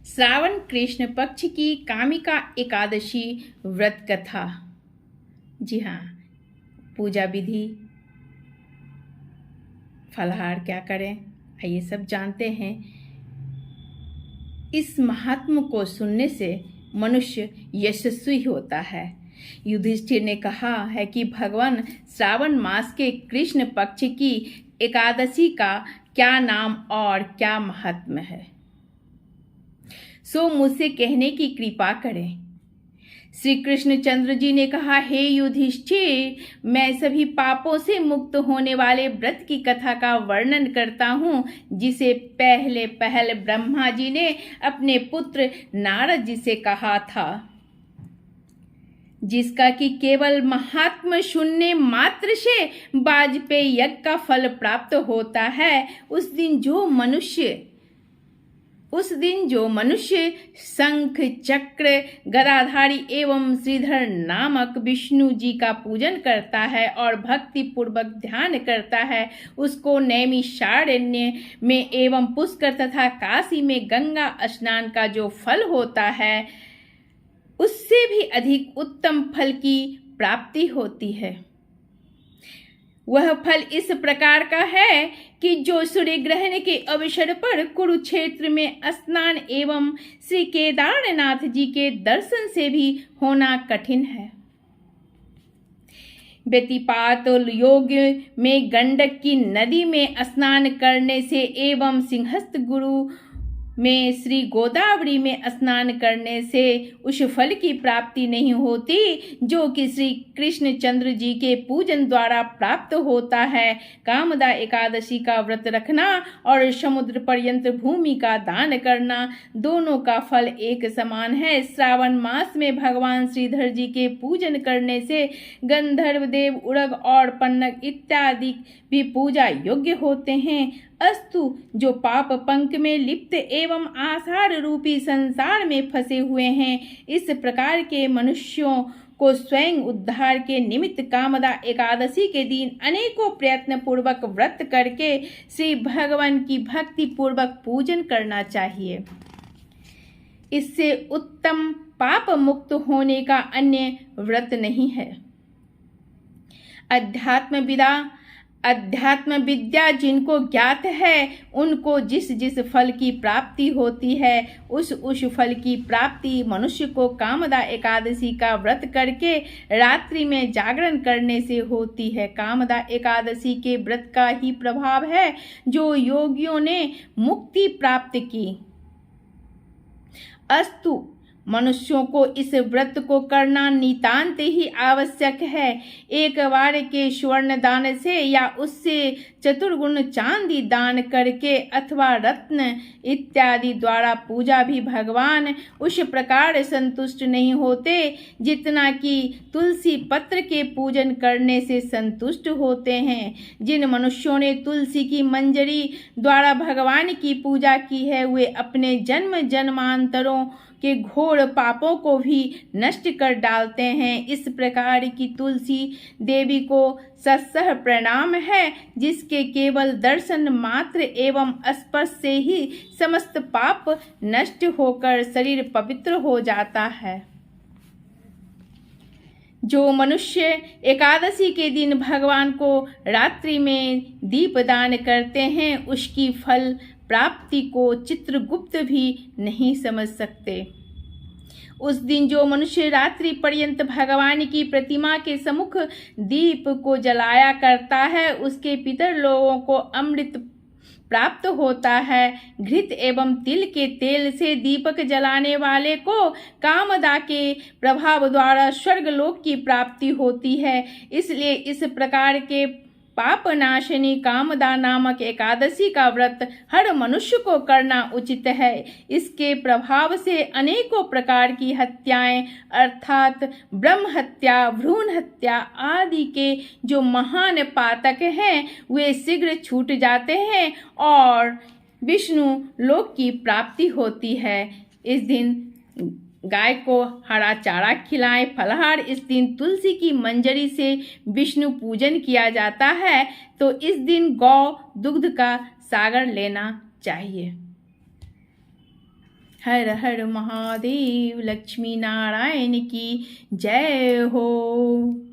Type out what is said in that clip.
श्रावण कृष्ण पक्ष की कामिका एकादशी व्रत कथा। जी हाँ, पूजा विधि, फलाहार क्या करें, आइए सब जानते हैं। इस महात्म को सुनने से मनुष्य यशस्वी होता है। युधिष्ठिर ने कहा है कि भगवान श्रावण मास के कृष्ण पक्ष की एकादशी का क्या नाम और क्या महात्म्य है, सो मुझसे कहने की कृपा करें। श्री कृष्णचंद्र जी ने कहा, हे युधिष्ठिर, मैं सभी पापों से मुक्त होने वाले व्रत की कथा का वर्णन करता हूँ, जिसे पहले ब्रह्मा जी ने अपने पुत्र नारद जी से कहा था, जिसका कि केवल महात्म शून्य मात्र से वाजपेयी यज्ञ का फल प्राप्त होता है। उस दिन जो मनुष्य शंख चक्र गदाधारी एवं श्रीधर नामक विष्णु जी का पूजन करता है और भक्ति पूर्वक ध्यान करता है, उसको नैमिषारण्य में एवं पुष्कर तथा काशी में गंगा स्नान का जो फल होता है, उससे भी अधिक उत्तम फल की प्राप्ति होती है। वह फल इस प्रकार का है कि जो सूर्य ग्रहण के अवसर पर कुरुक्षेत्र में स्नान एवं श्री केदारनाथ जी के दर्शन से भी होना कठिन है। व्यतिपात योग में गंडक की नदी में स्नान करने से एवं सिंहस्थ गुरु में श्री गोदावरी में स्नान करने से उस फल की प्राप्ति नहीं होती जो कि श्री कृष्णचंद्र जी के पूजन द्वारा प्राप्त होता है। कामदा एकादशी का व्रत रखना और समुद्र पर्यंत भूमि का दान करना, दोनों का फल एक समान है। श्रावण मास में भगवान श्रीधर जी के पूजन करने से गंधर्व देव, उड़ग और पन्नग इत्यादि भी पूजा योग्य होते हैं। अस्तु, जो पाप पंख में लिप्त एवं आषाढ़ रूपी संसार में फंसे हुए हैं, इस प्रकार के मनुष्यों को स्वयं उद्धार के निमित्त कामदा एकादशी के दिन अनेकों प्रयत्न पूर्वक व्रत करके श्री भगवान की भक्ति पूर्वक पूजन करना चाहिए। इससे उत्तम पाप मुक्त होने का अन्य व्रत नहीं है। अध्यात्म विद्या जिनको ज्ञात है, उनको जिस फल की प्राप्ति होती है, उस फल की प्राप्ति मनुष्य को कामदा एकादशी का व्रत करके रात्रि में जागरण करने से होती है। कामदा एकादशी के व्रत का ही प्रभाव है जो योगियों ने मुक्ति प्राप्त की। अस्तु, मनुष्यों को इस व्रत को करना नितांत ही आवश्यक है। एक बार के स्वर्ण दान से या उससे चतुर्गुण चांदी दान करके अथवा रत्न इत्यादि द्वारा पूजा भी भगवान उस प्रकार संतुष्ट नहीं होते जितना कि तुलसी पत्र के पूजन करने से संतुष्ट होते हैं। जिन मनुष्यों ने तुलसी की मंजरी द्वारा भगवान की पूजा की है, वे अपने जन्म जन्मांतरों के घोर पापों को भी नष्ट कर डालते हैं। इस प्रकार की तुलसी देवी को सत्सह प्रणाम है, जिसके केवल दर्शन मात्र एवं स्पर्श से ही समस्त पाप नष्ट होकर शरीर पवित्र हो जाता है। जो मनुष्य एकादशी के दिन भगवान को रात्रि में दीपदान करते हैं, उसकी फल प्राप्ति को चित्रगुप्त भी नहीं समझ सकते। उस दिन जो मनुष्य रात्रि पर्यंत भगवान की प्रतिमा के सम्मुख दीप को जलाया करता है, उसके पितर लोगों को अमृत प्राप्त होता है। घृत एवं तिल के तेल से दीपक जलाने वाले को कामदा के प्रभाव द्वारा स्वर्गलोक की प्राप्ति होती है। इसलिए इस प्रकार के पापनाशिनी कामदा नामक एकादशी का व्रत हर मनुष्य को करना उचित है। इसके प्रभाव से अनेकों प्रकार की हत्याएं अर्थात ब्रह्म हत्या, भ्रूण हत्या आदि के जो महान पातक हैं, वे शीघ्र छूट जाते हैं और विष्णु लोक की प्राप्ति होती है। इस दिन गाय को हरा चारा खिलाएं। फलाहार, इस दिन तुलसी की मंजरी से विष्णु पूजन किया जाता है, तो इस दिन गौ दुग्ध का सागर लेना चाहिए। हर हर महादेव। लक्ष्मी नारायण की जय हो।